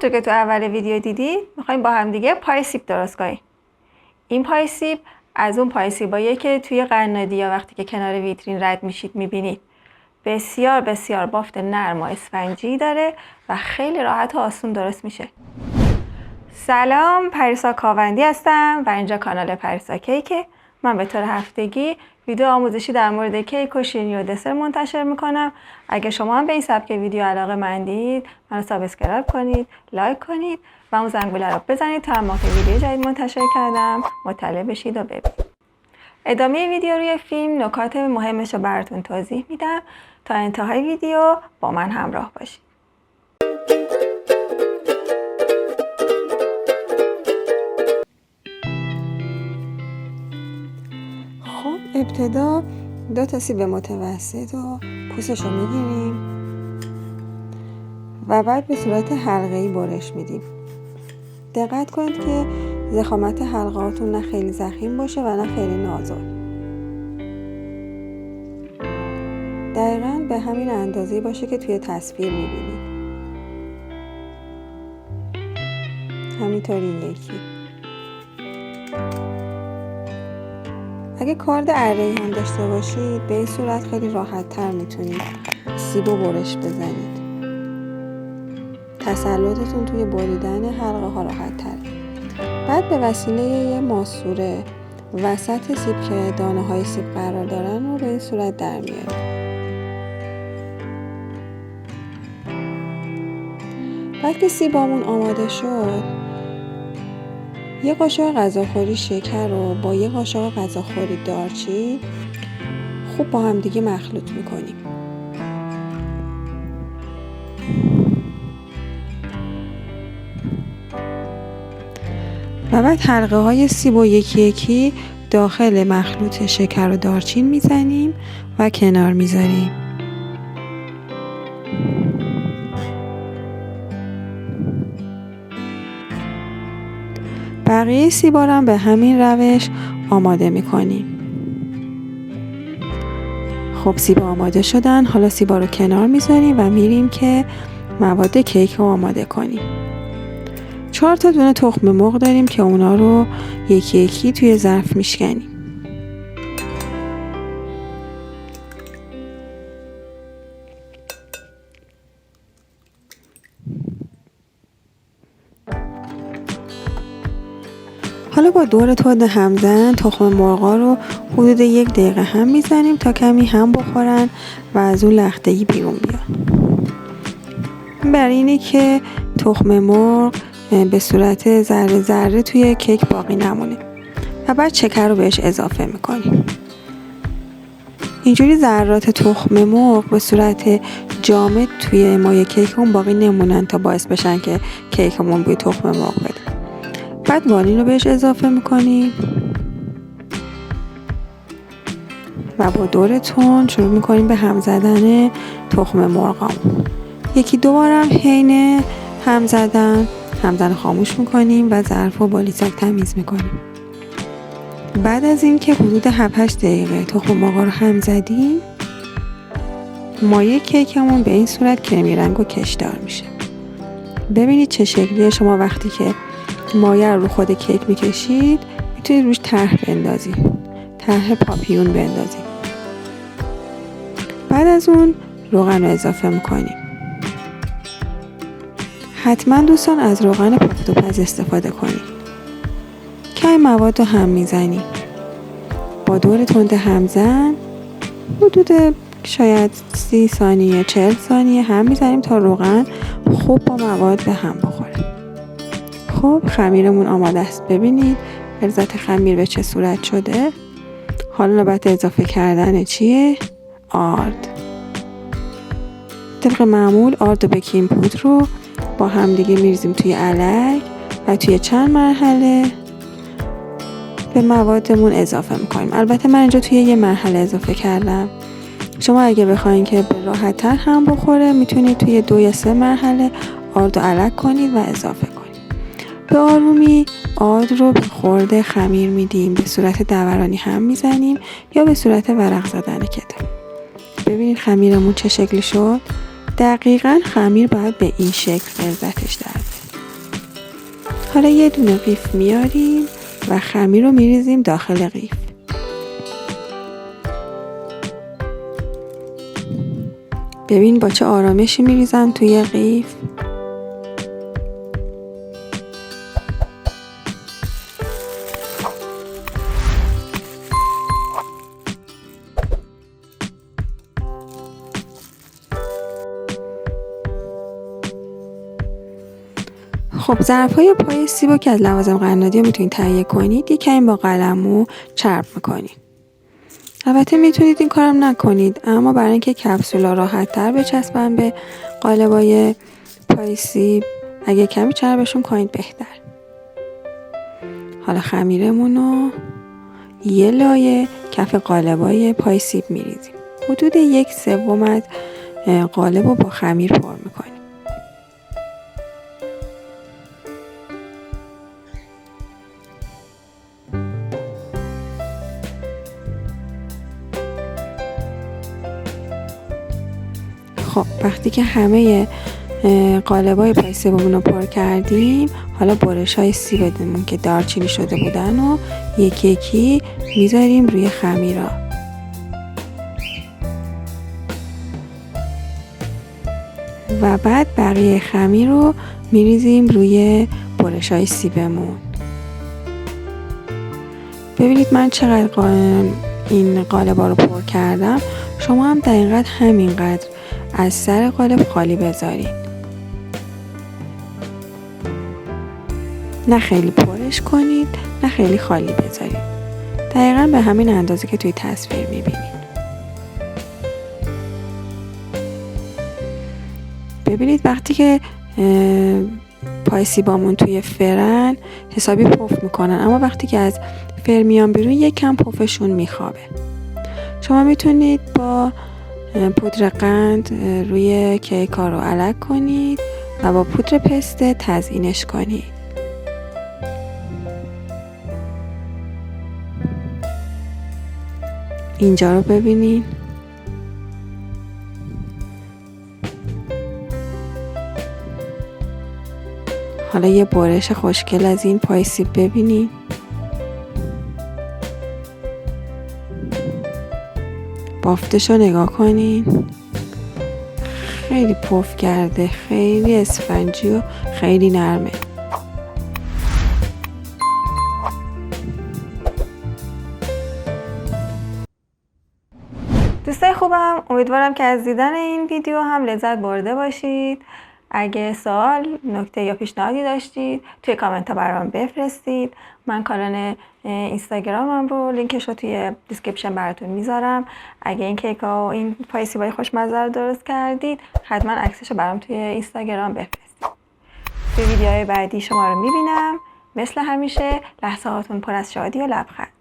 همونطور که تو اول ویدیو دیدید میخوایم با هم دیگه پای سیب درست کنیم. این پای سیب از اون پای سیباییه که توی قنادی یا وقتی که کنار ویترین رد میشید میبینید. بسیار بسیار بافت نرم و اسفنجی داره و خیلی راحت و آسون درست میشه. سلام، پریسا کاوندی هستم و اینجا کانال پریسا کیکه. من به طور هفتگی ویدیو آموزشی در مورد کیک و شیرینی و دسر منتشر میکنم. اگه شما هم به این سبک ویدیو علاقه‌مندید منو سابسکرایب کنید، لایک کنید و اون زنگوله رو بزنید تا ما که ویدیو جدید منتشر کردم مطلع بشید و ببینید. ادامه ویدیو روی فیلم نکات مهمش رو براتون توضیح میدم. تا انتهای ویدیو با من همراه باشید. خب ابتدا 2 تا سیب متوسط و پوستش رو میگیریم و بعد به صورت حلقه‌ای برش میدیم. دقت کنید که ضخامت حلقه‌هاتون نه خیلی ضخیم باشه و نه خیلی نازک. دقیقاً به همین اندازه‌ای باشه که توی تصویر میبینید. همینطور این یکی. اگه کارد اره‌ای هم داشته باشید به این صورت خیلی راحت تر میتونید سیب رو برش بزنید. تسلطتون توی بریدن حلقه ها راحت تره. بعد به وسیله یه ماسوره وسط سیب که دانه های سیب قرار دارن رو به این صورت در میارید. بعد که سیبامون آماده شد یه قاشق غذاخوری شکر رو با یه قاشق غذاخوری دارچین خوب با هم دیگه مخلوط میکنیم. و بعد حلقه های سیب و یکی یکی داخل مخلوط شکر و دارچین میزنیم و کنار میذاریم. بقیه سیبا رو هم به همین روش آماده میکنیم. خب سیبا آماده شدن، حالا سیبا رو کنار میذاریم و میریم که مواد کیک رو آماده کنیم. 4 تا دونه تخم مرغ داریم که اونا رو یکی یکی توی ظرف میشکنیم. حالا با دور تند همزن تخم مرغا رو حدود 1 دقیقه هم میزنیم تا کمی هم بخورن و از اون لختگی بیرون بیان. برای اینه که تخم مرغ به صورت ذره ذره توی کیک باقی نمونه و بعد شکر رو بهش اضافه میکنیم. اینجوری ذرات تخم مرغ به صورت جامد توی مایه کیکمون باقی نمونن تا باعث بشن که کیکمون بوی تخم مرغ بده. بعد وانیل رو بهش اضافه میکنیم و با دور تند شروع میکنیم به هم زدن تخم مرغامون. 1-2 بار هم حین هم زدن خاموش میکنیم و ظرف رو با لیسک تمیز میکنیم. بعد از این که حدود 7-8 دقیقه تخم مرغ رو هم زدیم مایه کیکمون به این صورت کرمی رنگ و کشدار میشه. ببینید چه شکلیه. شما وقتی که مایه رو خود کیک میکشید میتونید روش طرح بندازید، طرح پاپیون بندازید. بعد از اون روغن رو اضافه میکنیم. حتما دوستان از روغن پخت‌وپز استفاده کنید. کمی مواد رو هم میزنیم. با دور تند همزن حدود شاید 30 ثانیه 40 ثانیه هم میزنیم تا روغن خوب با مواد به هم بخوره. خب خمیرمون آماده است. ببینید غلظت خمیر به چه صورت شده. حالا نوبت اضافه کردن چیه؟ آرد. طبق معمول آرد و بیکینگ پودر رو با هم دیگه میریزیم توی علک و توی چند مرحله به موادمون اضافه میکنیم. البته من اینجا توی یه مرحله اضافه کردم. شما اگه بخواین که به راحت تر هم بخوره میتونید توی 2 یا 3 مرحله آرد و علک کنید و اضافه کنید. به آرومی آرد رو به خورد خمیر میدیم. به صورت دورانی هم میزنیم یا به صورت ورق زدن کتاب. ببینید خمیرمون چه شکلی شد. دقیقاً خمیر باید به این شکل غلظتش در بیاد. حالا یه دونه قیف میاریم و خمیر رو میریزیم داخل قیف. ببین با چه آرامشی میریزم توی قیف. خب ظرف‌های پای سیب که از لوازم قنادی میتونید تهیه کنید. یکم با قلمو چرب میکنید. البته میتونید این کارم نکنید، اما برای اینکه کپسولا راحت تر بچسبن به قالبای پای سیب اگه کمی چربشون کنید بهتر. حالا خمیرمون رو یه لایه کف قالبای پای سیب میریزیم. حدود 1/3 از قالب رو با خمیر پر میکنیم. خب وقتی که همه قالبای پای سیبمون رو پر کردیم، حالا برش‌های سیبمون که دارچینی شده بودن و یکی یکی میذاریم روی خمیرا. و بعد بقیه خمیر رو میریزیم روی برش‌های سیبمون. ببینید من چقدر این قالبا رو پر کردم. شما هم دقیقاً همینقدر از سر قالب خالی بذارید. نه خیلی پرش کنید، نه خیلی خالی بذارید. دقیقاً به همین اندازه که توی تصویر میبینید. ببینید وقتی که پای سیبامون توی فرن حسابی پف میکنن، اما وقتی که از فر میان بیرون یکم پفشون میخوابه. شما میتونید با پودر قند روی کیک ها رو علک کنید و با پودر پسته تزیینش کنید. اینجا رو ببینید. حالا یه برش خوشگل از این پای سیب ببینید. بافتش رو نگاه کنید. خیلی پف کرده، خیلی اسفنجی و خیلی نرمه. دوستای خوبم، امیدوارم که از دیدن این ویدیو هم لذت برده باشید. اگه سوال، نکته یا پیشنهادی داشتید توی کامنت ها برام بفرستید. من کانال اینستاگرامم رو لینکش رو توی دیسکریپشن براتون میذارم. اگه این کیک ها و این پای سیبای خوشمزه رو درست کردید، حتما عکسش رو برام توی اینستاگرام بفرستید. توی ویدیوهای بعدی شما رو میبینم. مثل همیشه لحظه هاتون پر از شادی و لبخند.